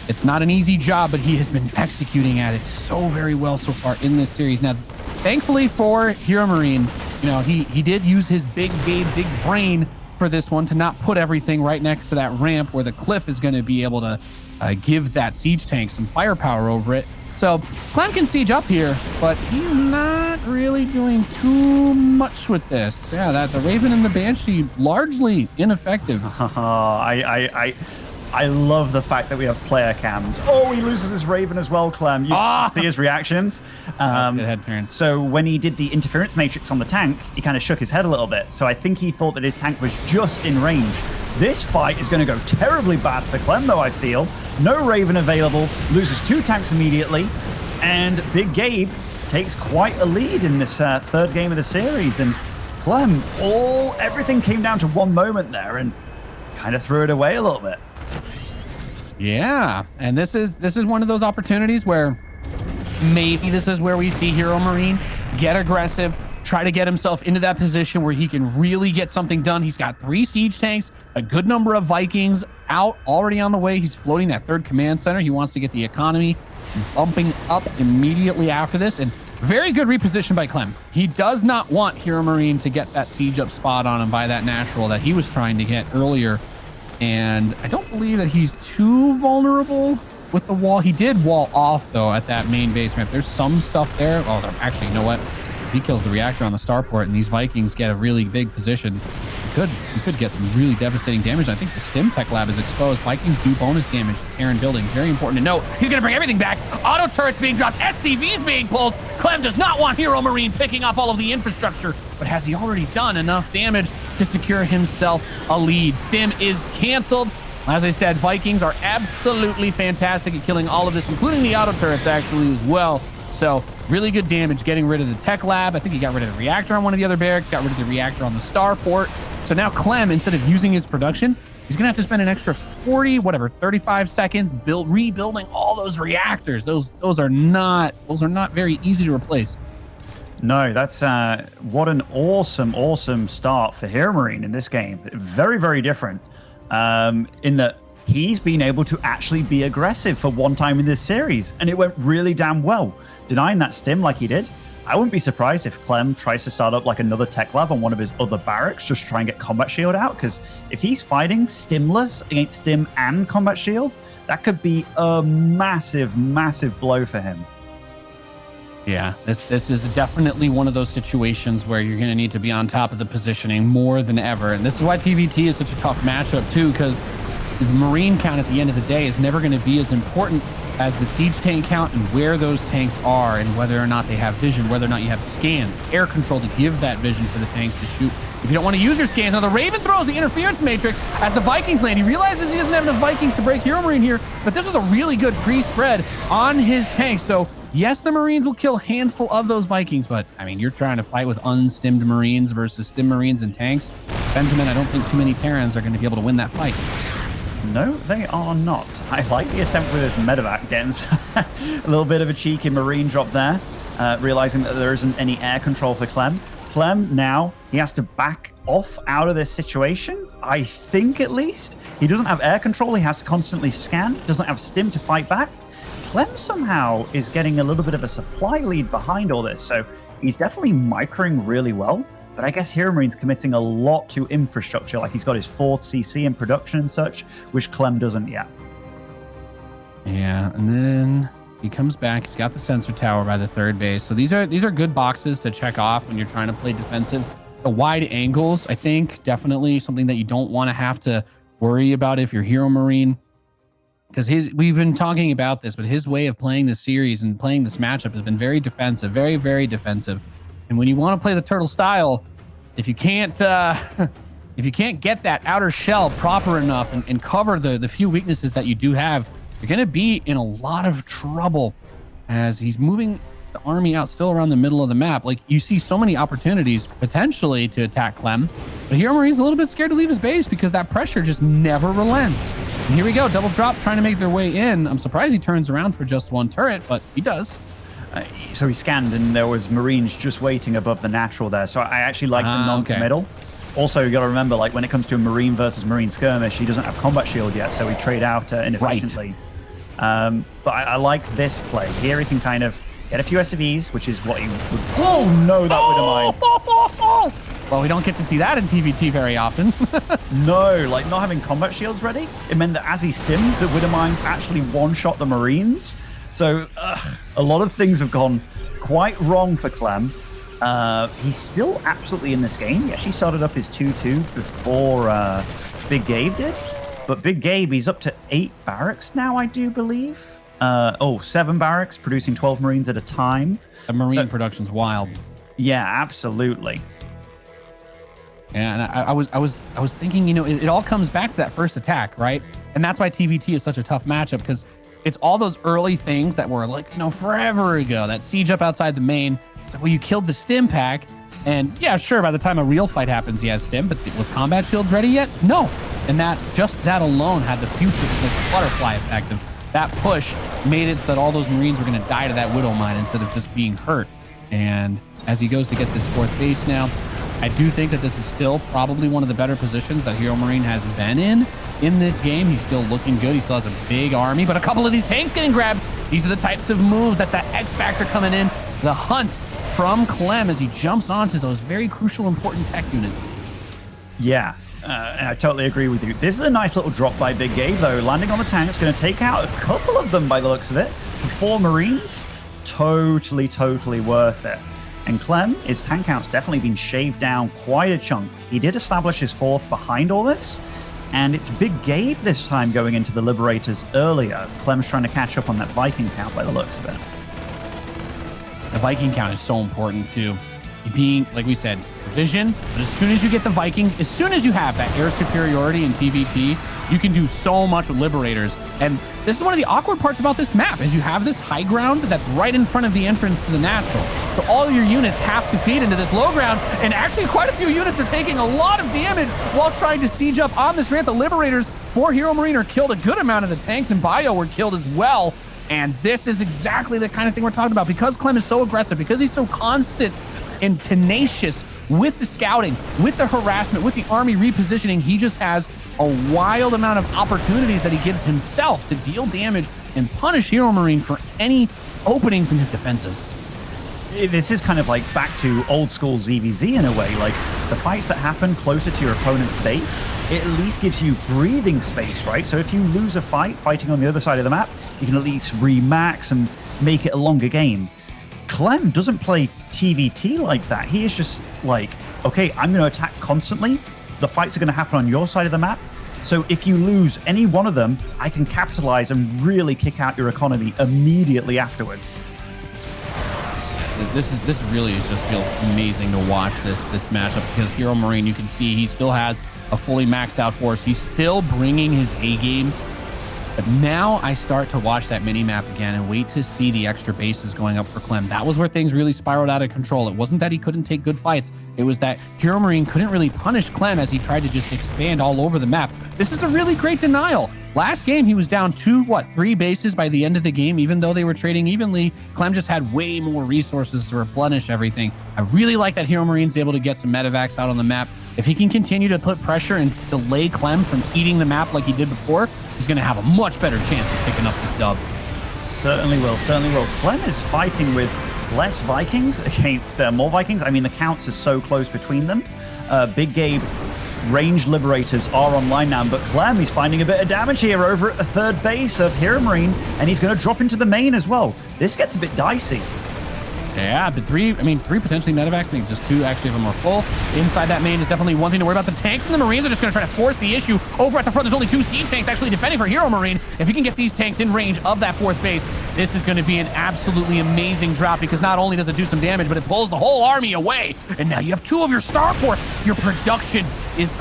it's not an easy job, but he has been executing at it so very well so far in this series. Now, thankfully for HeRoMaRinE, you know, he did use his big brain for this one to not put everything right next to that ramp where the cliff is going to be able to give that siege tank some firepower over it. So Clem can siege up here, but he's not really doing too much with this. Yeah, the Raven and the Banshee largely ineffective. I love the fact that we have player cams. Oh, he loses his Raven as well, Clem. You can see his reactions. Good head turn. So when he did the interference matrix on the tank, he kind of shook his head a little bit. So I think he thought that his tank was just in range. This fight is going to go terribly bad for Clem, though, I feel. No Raven available, loses 2 tanks immediately, and Big Gabe takes quite a lead in this third game of the series. And Clem, everything came down to one moment there and kind of threw it away a little bit. Yeah, and this is one of those opportunities where maybe this is where we see HeRoMaRinE get aggressive, try to get himself into that position where he can really get something done. He's got 3 siege tanks, a good number of Vikings out already on the way. He's floating that 3rd command center. He wants to get the economy bumping up immediately after this, and very good reposition by Clem. He does not want HeRoMaRinE to get that siege up spot on him by that natural that he was trying to get earlier. And I don't believe that he's too vulnerable with the wall. He did wall off, though, at that main base ramp. There's some stuff there. Oh, actually, you know what? If he kills the reactor on the starport and these Vikings get a really big position, he could get some really devastating damage. I think the Stim Tech Lab is exposed. Vikings do bonus damage to Terran buildings. Very important to note. He's going to bring everything back. Auto turrets being dropped. SCVs being pulled. Clem does not want HeRoMaRinE picking off all of the infrastructure, but has he already done enough damage to secure himself a lead? Stim is canceled. As I said, Vikings are absolutely fantastic at killing all of this, including the auto turrets actually as well. So really good damage getting rid of the tech lab. I think he got rid of the reactor on one of the other barracks, got rid of the reactor on the starport. So now Clem, instead of using his production, he's gonna have to spend an extra 35 seconds rebuilding all those reactors. Those are not very easy to replace. No, that's what an awesome start for HeRoMaRinE in this game. Very, very different in that he's been able to actually be aggressive for one time in this series, and it went really damn well. Denying that stim like he did, I wouldn't be surprised if Clem tries to start up like another tech lab on one of his other barracks, just try and get combat shield out, because if he's fighting stimless against stim and combat shield, that could be a massive blow for him. Yeah, this is definitely one of those situations where you're going to need to be on top of the positioning more than ever. And this is why TVT is such a tough matchup too, because the Marine count at the end of the day is never going to be as important as the siege tank count and where those tanks are and whether or not they have vision, whether or not you have scans, air control to give that vision for the tanks to shoot. If you don't want to use your scans, now the Raven throws the interference matrix as the Vikings land. He realizes he doesn't have enough Vikings to break HeRoMaRinE here, but this was a really good pre-spread on his tank. So yes, the Marines will kill a handful of those Vikings, but I mean, you're trying to fight with unstimmed Marines versus stim Marines and tanks. Benjamin, I don't think too many Terrans are going to be able to win that fight. No, they are not. I like the attempt with this medevac getting a little bit of a cheeky Marine drop there, realizing that there isn't any air control for Clem. Clem now, he has to back off out of this situation, I think at least. He doesn't have air control, he has to constantly scan, doesn't have stim to fight back. Clem somehow is getting a little bit of a supply lead behind all this, so he's definitely microing really well. But I guess HeRoMaRiNE's committing a lot to infrastructure, like he's got his 4th CC in production and such, which Clem doesn't yet. Yeah, and then he comes back. He's got the sensor tower by the 3rd base. So these are good boxes to check off when you're trying to play defensive. The wide angles, I think, definitely something that you don't want to have to worry about if you're HeRoMaRinE. Because we've been talking about this, but his way of playing this series and playing this matchup has been very defensive, very, very defensive. And when you want to play the turtle style, if you can't get that outer shell proper enough and cover the few weaknesses that you do have, you're going to be in a lot of trouble as he's moving the army out still around the middle of the map. Like, you see so many opportunities potentially to attack Clem, but HeRoMaRinE's a little bit scared to leave his base because that pressure just never relents. And here we go, double drop trying to make their way in. I'm surprised he turns around for just one turret, but he does. So he scanned and there was Marines just waiting above the natural there. So I actually like the non-committal. Okay. Also, you got to remember, like, when it comes to a Marine versus Marine skirmish, he doesn't have combat shield yet, so we trade out inefficiently. Right. But I like this play. Here he can kind of get a few SCVs, which is what he would... Oh, no, that would have mine. Well, we don't get to see that in TVT very often. No, like, not having combat shields ready, it meant that as he stimmed, the Widowmine actually one-shot the Marines. So a lot of things have gone quite wrong for Clem. He's still absolutely in this game. He actually started up his 2-2 before Big Gabe did. But Big Gabe, he's up to 8 barracks now, I do believe. 7 barracks, producing 12 Marines at a time. The Marine production's wild. Yeah, absolutely. Yeah, and I was thinking, you know, it all comes back to that first attack, right? And that's why TVT is such a tough matchup, because it's all those early things that were like, you know, forever ago. That siege up outside the main. It's like, well, you killed the stim pack, and yeah, sure, by the time a real fight happens, he has stim, but was combat shields ready yet? No. And that alone had the future, like the butterfly effect of that push made it so that all those Marines were going to die to that Widow Mine instead of just being hurt. And as he goes to get this 4th base now, I do think that this is still probably one of the better positions that HeRoMaRinE has been in this game. He's still looking good. He still has a big army, but a couple of these tanks getting grabbed. These are the types of moves. That's that X factor coming in. The hunt from Clem as he jumps onto those very crucial, important tech units. Yeah, and I totally agree with you. This is a nice little drop by Big Gabe, though. Landing on the tank, it's going to take out a couple of them by the looks of it. For 4 Marines, totally worth it. And Clem, his tank count's definitely been shaved down quite a chunk. He did establish his 4th behind all this, and it's Big Gabe this time going into the Liberators earlier. Clem's trying to catch up on that Viking count by the looks of it. The Viking count is so important too. Being, like we said, vision, but as soon as you get the Viking, as soon as you have that air superiority in TVT, you can do so much with Liberators. And this is one of the awkward parts about this map, is you have this high ground that's right in front of the entrance to the natural. So all your units have to feed into this low ground, and actually quite a few units are taking a lot of damage while trying to siege up on this ramp. The Liberators for HeRoMaRinE are killed. A good amount of the tanks and bio were killed as well. And this is exactly the kind of thing we're talking about. Because Clem is so aggressive, because he's so constant and tenacious with the scouting, with the harassment, with the army repositioning, he just has a wild amount of opportunities that he gives himself to deal damage and punish HeRoMaRinE for any openings in his defenses. This is kind of like back to old school ZVZ in a way. Like, the fights that happen closer to your opponent's base, it at least gives you breathing space, right? So if you lose a fight fighting on the other side of the map, you can at least remax and make it a longer game. Clem doesn't play TVT like that. He is just like, okay, I'm going to attack constantly. The fights are going to happen on your side of the map. So if you lose any one of them, I can capitalize and really kick out your economy immediately afterwards. This really just feels amazing to watch this matchup, because HeRoMaRinE, you can see he still has a fully maxed out force. He's still bringing his A game. But now I start to watch that mini-map again and wait to see the extra bases going up for Clem. That was where things really spiraled out of control. It wasn't that he couldn't take good fights. It was that HeRoMaRinE couldn't really punish Clem as he tried to just expand all over the map. This is a really great denial. Last game, he was down 3 bases by the end of the game, even though they were trading evenly. Clem just had way more resources to replenish everything. I really like that HeRoMaRinE's able to get some medevacs out on the map. If he can continue to put pressure and delay Clem from eating the map like he did before, he's going to have a much better chance of picking up this dub. Certainly will, certainly will. Clem is fighting with less Vikings against more Vikings. I mean, the counts are so close between them. Big Gabe, ranged Liberators are online now, but Clem, he's finding a bit of damage here over at the 3rd base of HeRoMaRinE, and he's going to drop into the main as well. This gets a bit dicey. Yeah, but three potentially medevacs. I think just 2 actually of them are full. Inside that main is definitely one thing to worry about. The tanks and the Marines are just going to try to force the issue. Over at the front, there's only 2 siege tanks actually defending for HeRoMaRinE. If he can get these tanks in range of that 4th base, this is going to be an absolutely amazing drop, because not only does it do some damage, but it pulls the whole army away. And now you have 2 of your starports. Your production is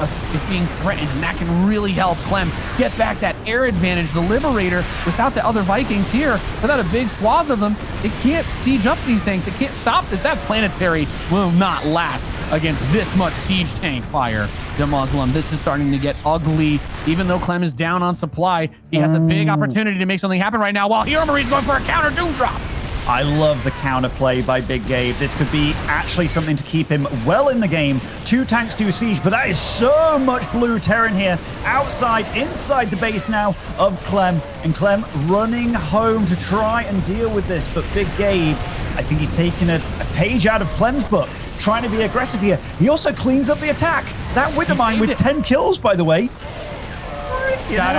being threatened, and that can really help Clem get back that air advantage. The Liberator, without the other Vikings here, without a big swath of them, it can't siege up these tanks. It can't stop this. That planetary will not last against this much siege tank fire. The Muslim, this is starting to get ugly. Even though Clem is down on supply, he has a big opportunity to make something happen right now, while HeRoMaRinE's going for a counter doom drop. I love the counterplay by Big Gabe. This could be actually something to keep him well in the game. 2 tanks, 2 siege, but that is so much blue Terran here. Outside, inside the base now of Clem. And Clem running home to try and deal with this. But Big Gabe, I think he's taken a page out of Clem's book, trying to be aggressive here. He also cleans up the attack. That Widowmine with 10 kills, by the way. Shout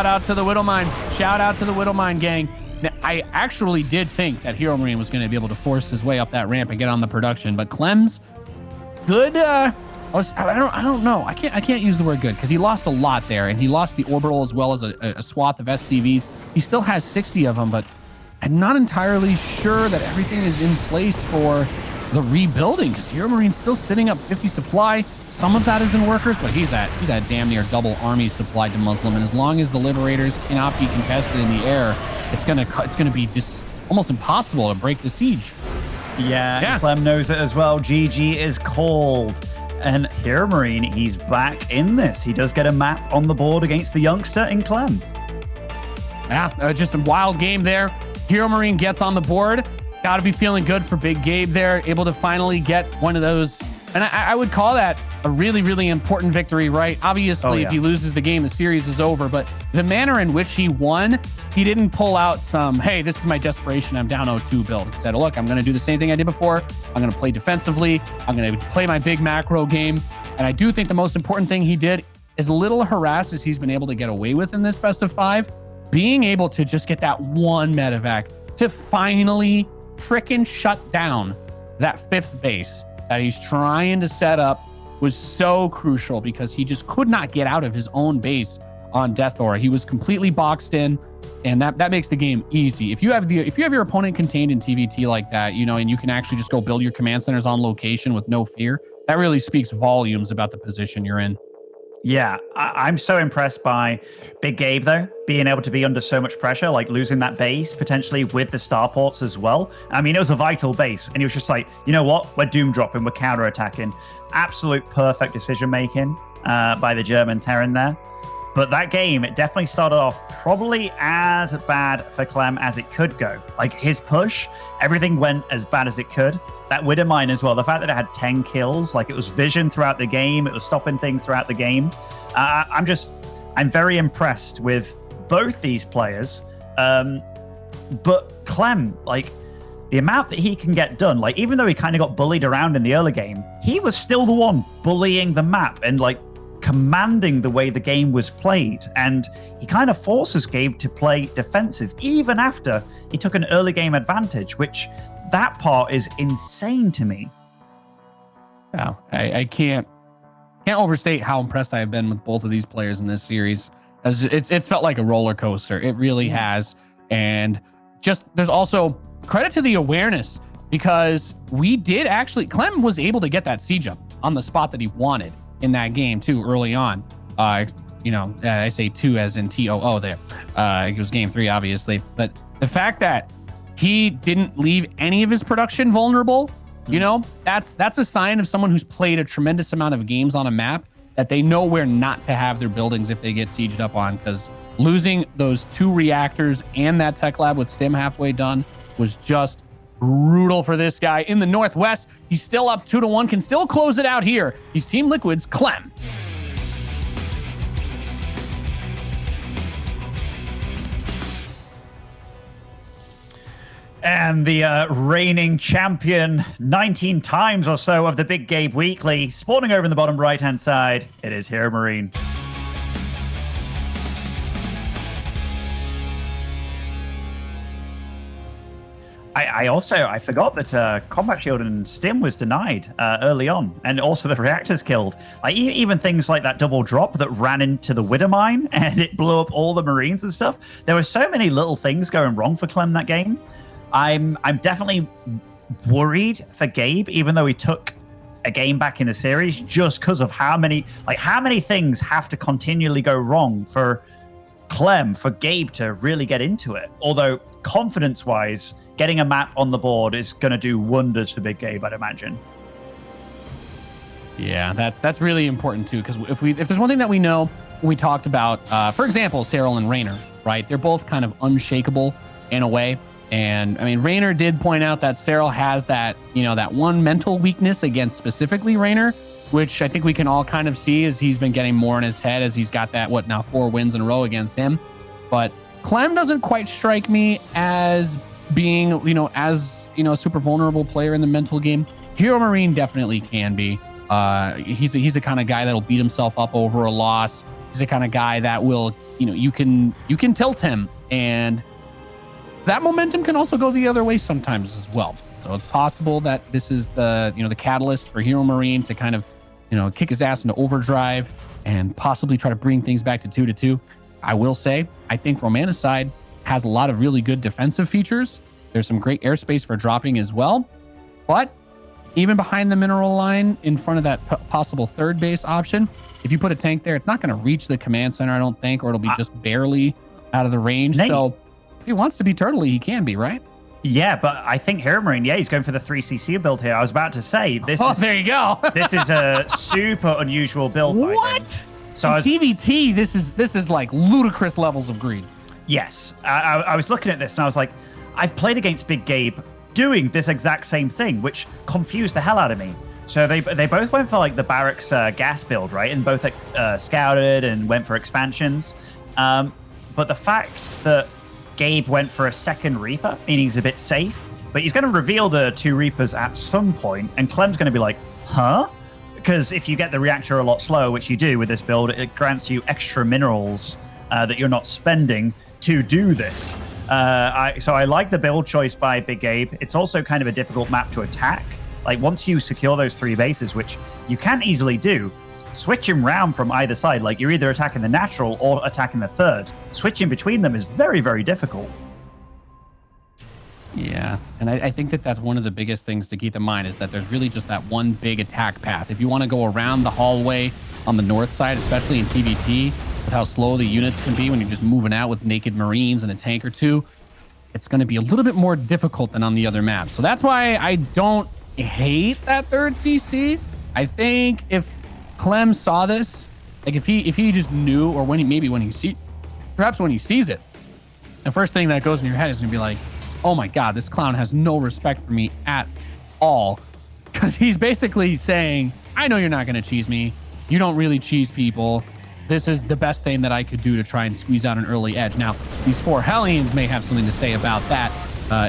out to the Widowmine. Shout out to the Widowmine gang. Now, I actually did think that HeRoMaRinE was going to be able to force his way up that ramp and get on the production, but Clem's good. I don't know. I can't use the word good, because he lost a lot there, and he lost the orbital as well as a swath of SCVs. He still has 60 of them, but I'm not entirely sure that everything is in place for the rebuilding, because HeRoMaRinE's still sitting up 50 supply. Some of that is in workers, but he's at damn near double army supply to Muslim, and as long as the Liberators cannot be contested in the air, it's gonna be just almost impossible to break the siege. Yeah. Clem knows it as well. GG is called. And HeRoMaRinE, he's back in this. He does get a map on the board against the youngster in Clem. Yeah, just a wild game there. HeRoMaRinE gets on the board. Got to be feeling good for Big Gabe there, able to finally get one of those. And I would call that a really, really important victory, right? Obviously, if he loses the game, the series is over. But the manner in which he won, he didn't pull out some, hey, this is my desperation, I'm down 0-2 build. He said, look, I'm going to do the same thing I did before. I'm going to play defensively. I'm going to play my big macro game. And I do think the most important thing he did, as little harass as he's been able to get away with in this best of 5, being able to just get that one medevac to finally frickin' shut down that 5th base that he's trying to set up was so crucial, because he just could not get out of his own base on Death Aura. He was completely boxed in, and that makes the game easy. If you have your opponent contained in TVT like that, and you can actually just go build your command centers on location with no fear, that really speaks volumes about the position you're in. Yeah, I'm so impressed by Big Gabe, though, being able to be under so much pressure, like losing that base, potentially with the starports as well. I mean, it was a vital base, and he was just like, you know what? We're doom dropping, we're counter-attacking. Absolute perfect decision-making by the German Terran there. But that game, it definitely started off probably as bad for Clem as it could go. Like, his push, everything went as bad as it could. That Widowmine as well, the fact that it had 10 kills, like it was vision throughout the game, it was stopping things throughout the game. I'm very impressed with both these players. But Clem, like, the amount that he can get done, like, even though he kind of got bullied around in the early game, he was still the one bullying the map and, like, commanding the way the game was played. And he kind of forces Gabe to play defensive, even after he took an early game advantage, which that part is insane to me. Wow, I can't overstate how impressed I have been with both of these players in this series. As it's felt like a roller coaster. It really has. And just there's also credit to the awareness, because we did actually, Clem was able to get that siege up on the spot that he wanted in that game too early on. I say 2 as in TOO there. It was game 3, obviously. But the fact that he didn't leave any of his production vulnerable, that's a sign of someone who's played a tremendous amount of games on a map, that they know where not to have their buildings if they get sieged up on. Because losing those 2 reactors and that tech lab with stim halfway done was just brutal for this guy. In the Northwest, he's still up 2-1, can still close it out here. He's Team Liquid's Clem. And the reigning champion, 19 times or so of the Big Gabe Weekly, spawning over in the bottom right-hand side, it is HeRoMaRinE. I forgot that Combat Shield and Stim was denied early on, and also the reactors killed. Like even things like that double drop that ran into the Widow Mine and it blew up all the Marines and stuff. There were so many little things going wrong for Clem that game. I'm definitely worried for Gabe, even though he took a game back in the series, just because of how many things have to continually go wrong for Clem, for Gabe to really get into it. Although confidence-wise, getting a map on the board is going to do wonders for Big Gabe, I'd imagine. Yeah, that's really important too, because if there's one thing that we know, we talked about, for example, Cyril and Raynor, right? They're both kind of unshakable in a way. And I mean, Raynor did point out that Cyril has that, that one mental weakness against specifically Raynor, which I think we can all kind of see as he's been getting more in his head as he's got that, 4 wins in a row against him. But Clem doesn't quite strike me as being, a super vulnerable player in the mental game. HeRoMaRinE definitely can be. He's the kind of guy that'll beat himself up over a loss. He's the kind of guy that will, you can tilt him, and that momentum can also go the other way sometimes as well. So it's possible that this is the catalyst for HeRoMaRinE to kind of, kick his ass into overdrive and possibly try to bring things back to 2-2. I will say, I think Romanticide has a lot of really good defensive features. There's some great airspace for dropping as well. But even behind the mineral line in front of that possible third base option, if you put a tank there, it's not going to reach the command center, I don't think, or it'll be just barely out of the range. Nate. So if he wants to be turtley, he can be, right? Yeah, but I think HeRoMaRinE, he's going for the 3cc build here. I was about to say, there you go. This is a super unusual build. What? So TVT, this is like ludicrous levels of greed. Yes. I was looking at this and I was like, I've played against Big Gabe doing this exact same thing, which confused the hell out of me. So they both went for like the barracks gas build, right? And both scouted and went for expansions. But the fact that Gabe went for a second Reaper, meaning he's a bit safe, but he's going to reveal the 2 Reapers at some point, and Clem's going to be like, huh? Because if you get the reactor a lot slower, which you do with this build, it grants you extra minerals that you're not spending to do this. So I like the build choice by Big Gabe. It's also kind of a difficult map to attack. Like once you secure those 3 bases, which you can easily do, switching round from either side, like you're either attacking the natural or attacking the third. Switching between them is very, very difficult. Yeah, and I think that's one of the biggest things to keep in mind is that there's really just that one big attack path. If you want to go around the hallway on the north side, especially in TVT, with how slow the units can be when you're just moving out with naked Marines and a tank or 2, it's going to be a little bit more difficult than on the other maps. So that's why I don't hate that third CC. I think if Clem saw this, like if he just knew, or when he sees it, the first thing that goes in your head is gonna be like, oh my God, this clown has no respect for me at all. Because he's basically saying, I know you're not gonna cheese me. You don't really cheese people. This is the best thing that I could do to try and squeeze out an early edge. Now, these 4 Hellions may have something to say about that.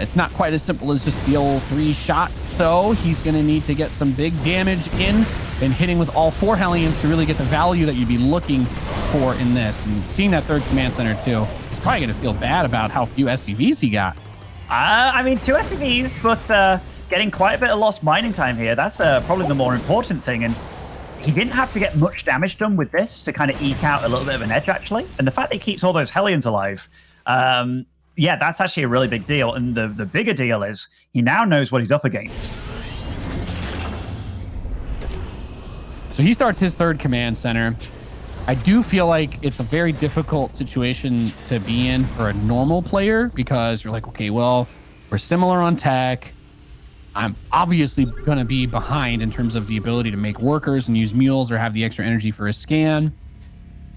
It's not quite as simple as just the old 3 shots, so he's going to need to get some big damage in and hitting with all 4 Hellions to really get the value that you'd be looking for in this. And seeing that third command center too, he's probably going to feel bad about how few SCVs he got. I mean, 2 SCVs, but getting quite a bit of lost mining time here. That's probably the more important thing. And he didn't have to get much damage done with this to kind of eke out a little bit of an edge, actually. And the fact that he keeps all those Hellions alive, yeah, that's actually a really big deal. And the bigger deal is he now knows what he's up against. So he starts his third command center. I do feel like it's a very difficult situation to be in for a normal player because you're like, okay, well, we're similar on tech. I'm obviously going to be behind in terms of the ability to make workers and use mules or have the extra energy for a scan.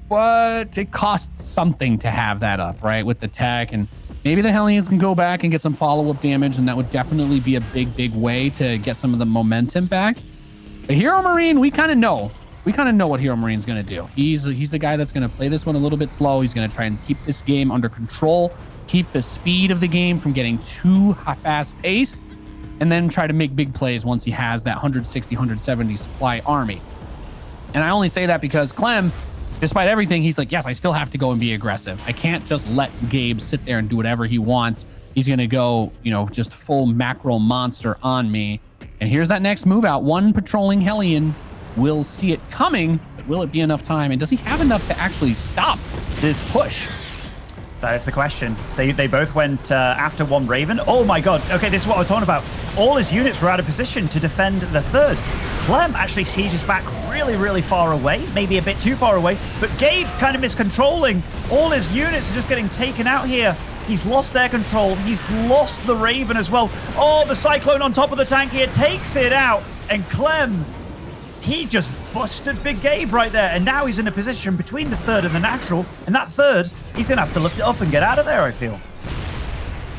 But it costs something to have that up, right? With the tech, and maybe the Hellions can go back and get some follow-up damage, and that would definitely be a big way to get some of the momentum back. But HeRoMaRinE, we kind of know. We kind of know what HeRoMaRinE's going to do. He's the guy that's going to play this one a little bit slow. He's going to try and keep this game under control, keep the speed of the game from getting too fast-paced, and then try to make big plays once he has that 160, 170 supply army. And I only say that because Clem, despite everything, he's like, yes, I still have to go and be aggressive. I can't just let Gabe sit there and do whatever he wants he's going to go, you know, just full macro monster on me. And here's that next move out. One patrolling Hellion will see it coming. Will it be enough time? And does he have enough to actually stop this push? That is the question. They both went after one Raven. Oh my god. Okay, this is what we're talking about. All his units were out of position to defend the third. Clem actually sieges back really, really far away, maybe a bit too far away, but Gabe kind of miscontrolling. All his units are just getting taken out here. He's lost air control. He's lost the Raven as well. Oh, the Cyclone on top of the tank here takes it out. And Clem, he just busted Big Gabe right there. And now he's in a position between the third and the natural. And that third, he's going to have to lift it up and get out of there, I feel.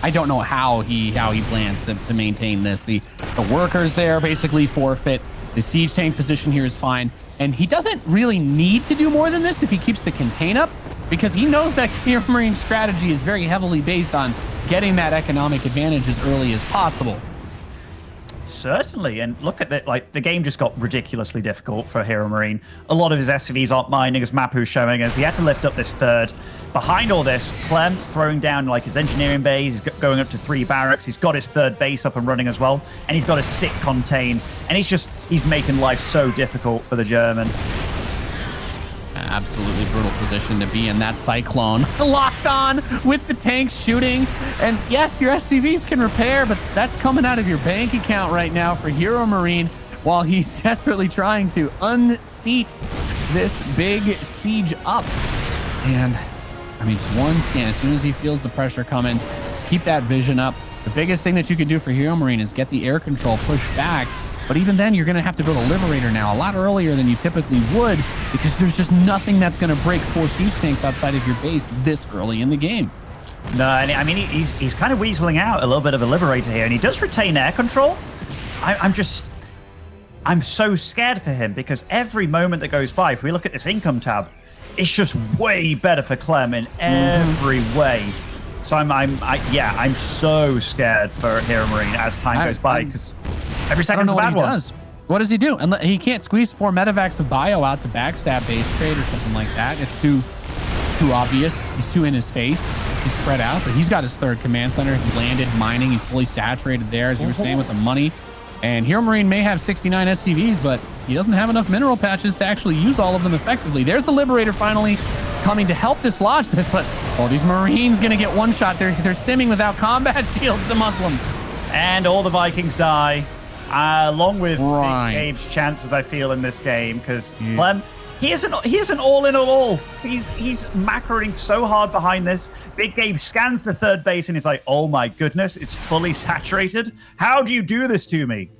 I don't know how he plans to maintain this. The workers there basically forfeit. The siege tank position here is fine. And he doesn't really need to do more than this if he keeps the contain up, because he knows that HeRoMaRiNE's strategy is very heavily based on getting that economic advantage as early as possible. Certainly, and look at that, like, the game just got ridiculously difficult for HeRoMaRiNE. A lot of his SCVs aren't mining, as Mapu's showing us. He had to lift up this third. Behind all this, Clem throwing down, like, his engineering bays. He's going up to 3 barracks. He's got his third base up and running as well, and he's got a sick contain. And he's making life so difficult for the German. Absolutely brutal position to be in. That Cyclone locked on with the tanks shooting. And yes, your SCVs can repair, but that's coming out of your bank account right now for HeRoMaRiNE, while he's desperately trying to unseat this big siege up. And I mean, just one scan. As soon as he feels the pressure coming, just keep that vision up. The biggest thing that you could do for HeRoMaRiNE is get the air control pushed back. But even then, you're going to have to build a Liberator now a lot earlier than you typically would, because there's just nothing that's going to break 4 siege tanks outside of your base this early in the game. No, I mean, he's kind of weaseling out a little bit of a Liberator here, and he does retain air control. I'm so scared for him, because every moment that goes by, if we look at this income tab, it's just way better for Clem in every way. So I'm so scared for HeRoMaRiNE as time goes by, because every second's a bad one. Does. What does he do? And he can't squeeze 4 medevacs of bio out to backstab base trade or something like that. It's too obvious. He's too in his face. He's spread out, but he's got his third command center. He landed mining. He's fully saturated there, as you were saying, with the money. And HeRoMaRiNE may have 69 SCVs, but he doesn't have enough mineral patches to actually use all of them effectively. There's the Liberator finally coming to help dislodge this, but these Marines gonna get one shot. They're stimming without combat shields to Muslims. And all the Vikings die, along with Big Gabe's chances, I feel, in this game, because Clem, he isn't all in all. He's macroing so hard behind this. Big Gabe scans the third base and he's like, oh my goodness, it's fully saturated. How do you do this to me?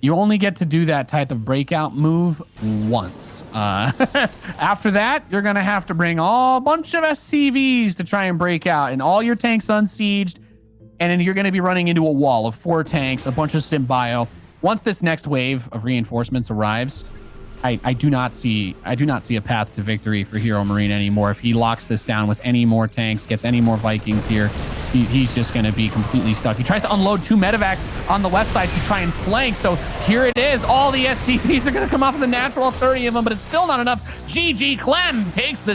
You only get to do that type of breakout move once. After that, you're going to have to bring a bunch of SCVs to try and break out, and all your tanks unsieged, and then you're going to be running into a wall of 4 tanks, a bunch of stim bio. Once this next wave of reinforcements arrives, I do not see a path to victory for HeRoMaRiNE anymore. If he locks this down with any more tanks, gets any more Vikings here, he's just going to be completely stuck. He tries to unload 2 medevacs on the west side to try and flank. So here it is. All the SCVs are going to come off of the natural, 30 of them, but it's still not enough. GG Clem takes the